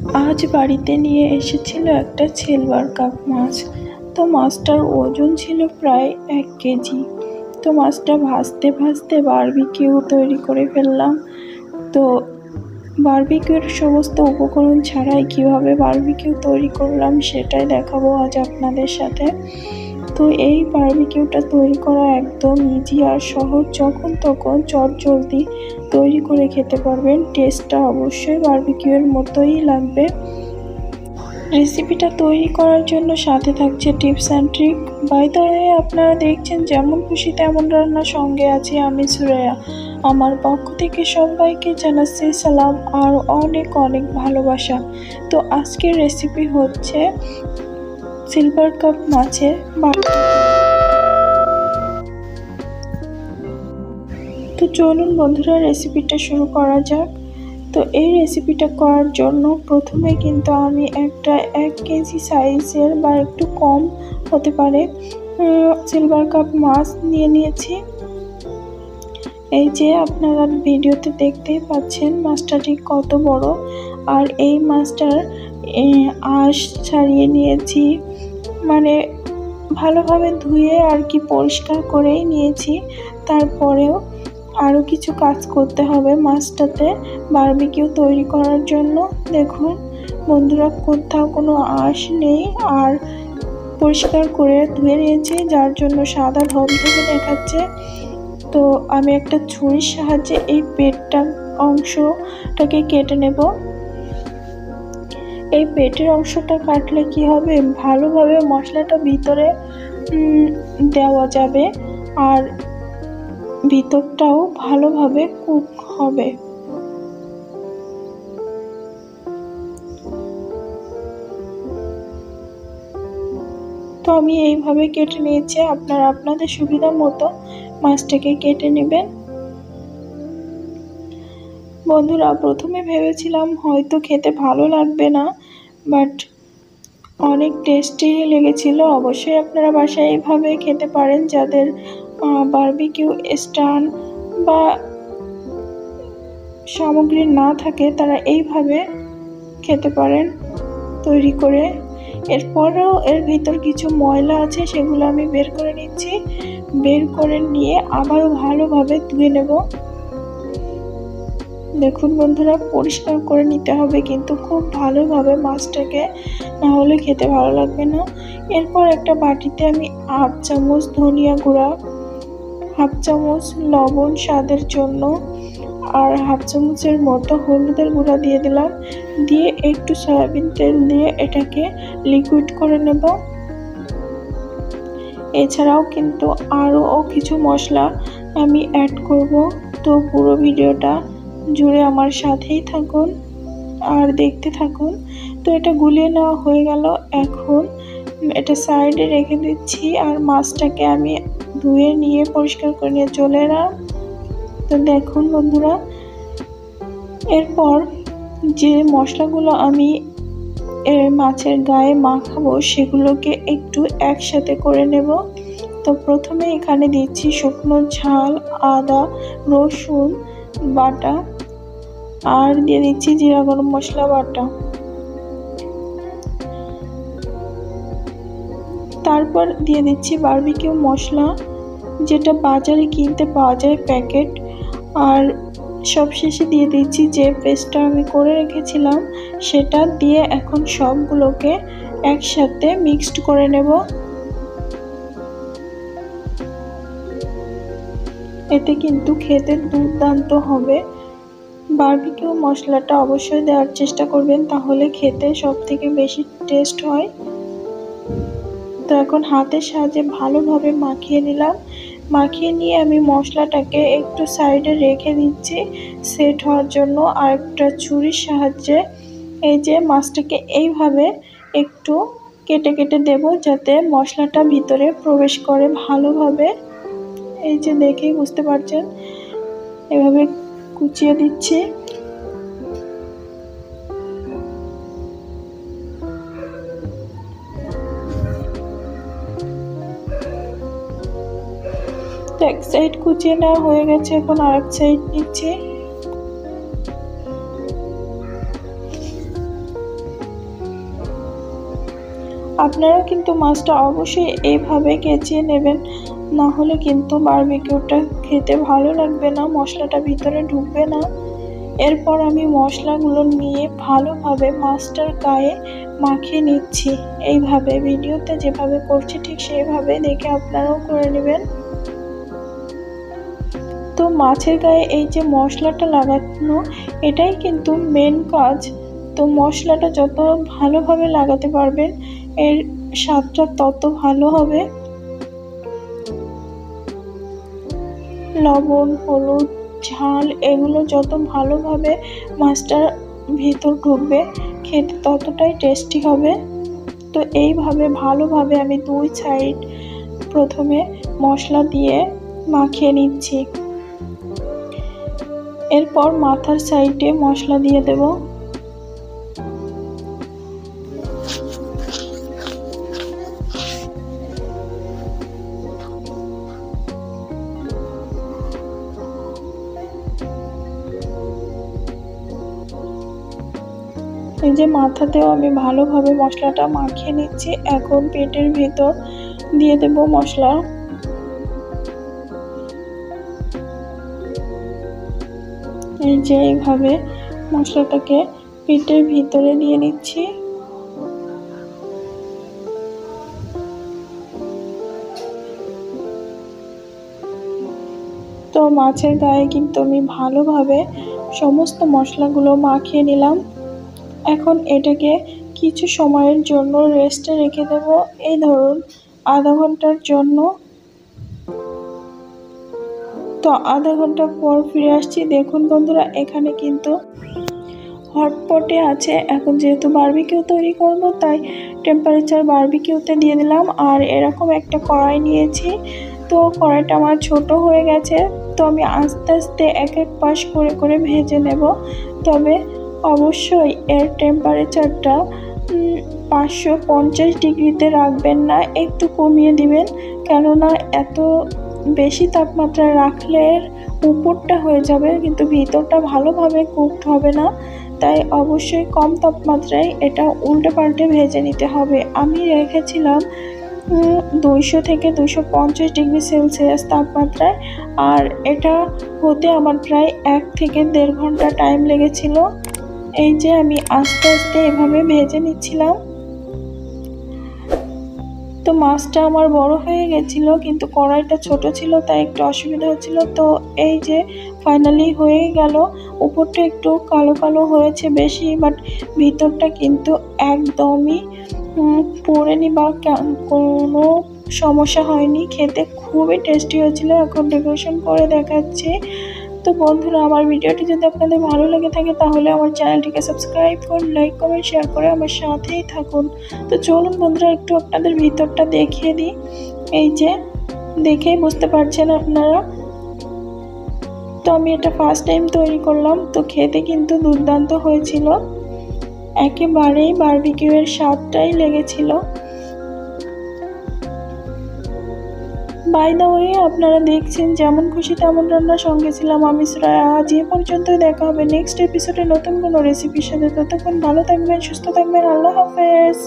আজ বাড়িতে নিয়ে এসেছিল একটা সিলভার কাপ মাছ। তো মাছটার ওজন ছিল প্রায় 1 কেজি। তো মাছটা ভাজতে ভাজতে বারবিকিউ তৈরি করে ফেললাম। তো বারবিকিউর সমস্ত উপকরণ ছাড়াই কিভাবে বারবিকিউ তৈরি করলাম সেটাই দেখাবো আজ আপনাদের সাথে। তো এই বারবিকিউটা তৈরি করা একদম ইজি আর সহজ, যখন তখন চটজলদি তৈরি করে খেতে পারবেন। টেস্টটা অবশ্যই বারবিকিউয়ের মতোই লাগবে। রেসিপিটা তৈরি করার জন্য সাথে থাকছে tips and trick. By the way, আপনারা দেখছেন যেমন খুশি তেমন রান্না, সঙ্গে আছি আমি সুরাইয়া। আমার পক্ষ থেকে সবাইকে জানাচ্ছি সালাম আর অনেক অনেক ভালোবাসা। তো আজকের রেসিপি হচ্ছে সিলভার কাপ মাছের বাটা। তো চলুন বন্ধুরা, রেসিপিটা শুরু করা যাক। তো এই রেসিপিটা করার জন্য প্রথমে কিন্তু আমি একটা 1 কেজি সাইজের বা একটু কম হতে পারে সিলভার কাপ মাছ নিয়ে নিয়েছি। এই যে আপনারা ভিডিওতে দেখতেই পাচ্ছেন মাছটা ঠিক কত বড়। আর এই মাছটার আঁশ ছাড়িয়ে নিয়েছি, মানে ভালোভাবে ধুয়ে আর কি পরিষ্কার করেই নিয়েছি। তারপরেও আরও কিছু কাজ করতে হবে মাছটাতে বারবিকিউ তৈরি করার জন্য। দেখুন বন্ধুরা, কোথাও কোনো আঁশ নেই আর পরিষ্কার করে ধুয়ে নিয়েছি, যার জন্য সাদা ধবধবে দেখাচ্ছে। তো আমি একটা ছুরির সাহায্যে এই পেটটা অংশটাকে কেটে নেব। এই পেটের অংশটা কাটলে কি হবে, ভালোভাবে মশলাটা ভিতরে দেওয়া যাবে আর ভিতরটাও ভালোভাবে কুক হবে। তো আমি এইভাবে কেটে নিয়েছি, আপনারা আপনাদের সুবিধা মতো মাছটাকে কেটে নেবেন। বন্ধুরা, প্রথমে ভেবেছিলাম হয়তো খেতে ভালো লাগবে না, বাট অনেক টেস্টি লেগেছিল। অবশ্যই আপনারা বাসায় এইভাবে খেতে পারেন। যাদের বারবিকিউ স্টান বা সামগ্রী না থাকে তারা এইভাবে খেতে পারেন তৈরি করে। এরপরেও এর ভিতর কিছু ময়লা আছে, সেগুলো আমি বের করে নিচ্ছি। বের করে নিয়ে আবারও ভালোভাবে ধুয়ে নেব। দেখুন বন্ধুরা, পরিষ্কার করে নিতে হবে কিন্তু খুব ভালোভাবে মাছটাকে, না হলে খেতে ভালো লাগবে না। এরপর একটা বাটিতে আমি 1/2 চামচ ধনিয়া গুঁড়া, 1/2 চামচ লবণ স্বাদের জন্য আর 1/2 চামচের মতো হলুদের গুঁড়া দিয়ে দিলাম। দিয়ে একটু সয়াবিন তেল দিয়ে এটাকে লিকুইড করে নেব। এছাড়াও কিন্তু আরও কিছু মশলা আমি অ্যাড করব। তো পুরো ভিডিওটা জুড়ে আমার সাথেই থাকুন আর দেখতে থাকুন। তো এটা গুলিয়ে নেওয়া হয়ে গেল। এখন এটা সাইডে রেখে দিচ্ছি আর মাছটাকে আমি ধুয়ে নিয়ে পরিষ্কার করে নিয়ে চলে এলাম। তো দেখুন বন্ধুরা, এরপর যে মশলাগুলো আমি মাছের গায়ে মাখাবো সেগুলোকে একটু একসাথে করে নেব। তো প্রথমে এখানে দিচ্ছি শুকনো ঝাল, আদা রসুন বাটা আর দিয়ে দিচ্ছি জিরা গরম মশলা বাটা। তারপর দিয়ে দিচ্ছি বারবিকিউ মশলা, যেটা বাজারে কিনতে পাওয়া যায় প্যাকেট। আর সবশেষে দিয়ে দিচ্ছি যে পেস্টটা আমি করে রেখেছিলাম, সেটা দিয়ে এখন সবগুলোকে একসাথে মিক্সড করে নেব। এতে কিন্তু খেতে দুর্দান্ত হবে। বারবিকিউ মশলাটা অবশ্যই দেওয়ার চেষ্টা করবেন, তাহলে খেতে সবথেকে বেশি টেস্ট হয়। তো এখন হাতের সাহায্যে ভালোভাবে মাখিয়ে নিলাম। মাখিয়ে নিয়ে আমি মশলাটাকে একটু সাইডে রেখে দিচ্ছি সেট হওয়ার জন্য। আর একটা ছুরির সাহায্যে এই যে মাছটাকে এইভাবে একটু কেটে কেটে দেব, যাতে মশলাটা ভিতরে প্রবেশ করে ভালোভাবে। এই যে দেখেই বুঝতে পারছেন, এভাবে কুচিয়ে দিচ্ছি। তো এক সাইড কুচিয়ে নেওয়া হয়ে গেছে, এখন আরেক সাইড নিচ্ছি। আপনারা কিন্তু মাছটা অবশ্যই এইভাবে কেচিয়ে নেবেন, না হলে কিন্তু বারবিকিউটা খেতে ভালো লাগবে না, মশলাটা ভিতরে ঢুকবে না। এরপর আমি মশলাগুলো নিয়ে ভালোভাবে মাছটার গায়ে মাখিয়ে নিচ্ছি। এইভাবে ভিডিওতে যেভাবে করছি ঠিক সেইভাবে দেখে আপনারাও করে নেবেন। তো মাছের গায়ে এই যে মশলাটা লাগানো, এটাই কিন্তু মেন কাজ। তো মশলাটা যত ভালোভাবে লাগাতে পারবেন এর স্বাদটা তত ভালো হবে। লবণ, হলুদ, ঝাল এগুলো যত ভালোভাবে মাছটার ভিতর ঢুকবে খেতে ততটাই টেস্টি হবে। তো এইভাবে ভালোভাবে আমি দুই সাইড প্রথমে মশলা দিয়ে মাখিয়ে নিচ্ছি। এরপর মাথার সাইডে মশলা দিয়ে দেব। এই যে মাথাতেও আমি ভালোভাবে মশলাটা মাখিয়ে নিচ্ছি। এখন পেটের ভিতর দিয়ে দেব মশলা। এই যে এইভাবে মশলাটাকে পেটের ভিতরে দিয়ে নিচ্ছি। তো মাছের গায়ে কিন্তু আমি ভালোভাবে সমস্ত মশলাগুলো মাখিয়ে নিলাম। এখন এটাকে কিছু সময়ের জন্য রেস্টে রেখে দেব, এই ধরুন আধা ঘন্টার জন্য। তো আধা ঘন্টা পর ফিরে আসছি। দেখুন বন্ধুরা, এখানে কিন্তু হটপটে আছে। এখন যেহেতু বারবিকিউ তৈরি করব তাই টেম্পারেচার বারবিকিউতে দিয়ে দিলাম। আর এরকম একটা কড়াই নিয়েছি। তো কড়াইটা আমার ছোট হয়ে গেছে, তো আমি আস্তে আস্তে এক এক পাশ করে করে ভেজে নেব। তবে অবশ্যই এর টেম্পারেচারটা 550 ডিগ্রিতে রাখবেন না, একটু কমিয়ে দিবেন। কেননা এত বেশি তাপমাত্রায় রাখলে উপরটা হয়ে যাবে কিন্তু ভিতরটা ভালোভাবে কুকড হবে না। তাই অবশ্যই কম তাপমাত্রায় এটা উল্টে পাল্টে ভেজে নিতে হবে। আমি রেখেছিলাম 200 থেকে 250 ডিগ্রি সেলসিয়াস তাপমাত্রায়। আর এটা হতে আমার প্রায় 1 থেকে 1.5 ঘন্টা টাইম লেগেছিল। এই যে আমি আস্তে আস্তে এভাবে ভেজে নিচ্ছিলাম। তো মাছটা আমার বড় হয়ে গেছিল কিন্তু কড়াইটা ছোট ছিল তাই একটু অসুবিধা হচ্ছিল। তো এই যে ফাইনালি হয়ে গেল। উপরটা একটু কালো কালো হয়েছে বেশি, বাট ভিতরটা কিন্তু একদমই পোড়েনি বা কোনো সমস্যা হয়নি। খেতে খুবই টেস্টি হয়েছিল। এখন ডেকোরেশন করে দেখাচ্ছি। তো বন্ধুরা, আমার ভিডিওটি যদি আপনাদের ভালো লেগে থাকে তাহলে আমার চ্যানেলটিকে সাবস্ক্রাইব করুন, লাইক কমেন্ট শেয়ার করে আমার সাথেই থাকুন। তো চলুন বন্ধুরা, একটু আপনাদের ভিতরটা দেখিয়ে দিই। এই যে দেখেই বুঝতে পারছেন আপনারা। তো আমি এটা ফার্স্ট টাইম তৈরি করলাম। তো খেতে কিন্তু দুর্দান্ত হয়েছিল, একেবারেই বারবিকিউয়ের স্বাদটাই লেগেছিল। বাই দ্য ওয়ে, আপনারা দেখছেন যেমন খুশি তেমন রান্নার সঙ্গে ছিলাম আমি শ্রেয়া। আজ এ পর্যন্তই, দেখা হবে নেক্সট এপিসোডে নতুন কোনো রেসিপির সাথে। ততক্ষণ ভালো থাকবেন, সুস্থ থাকবেন। আল্লাহ হাফেজ।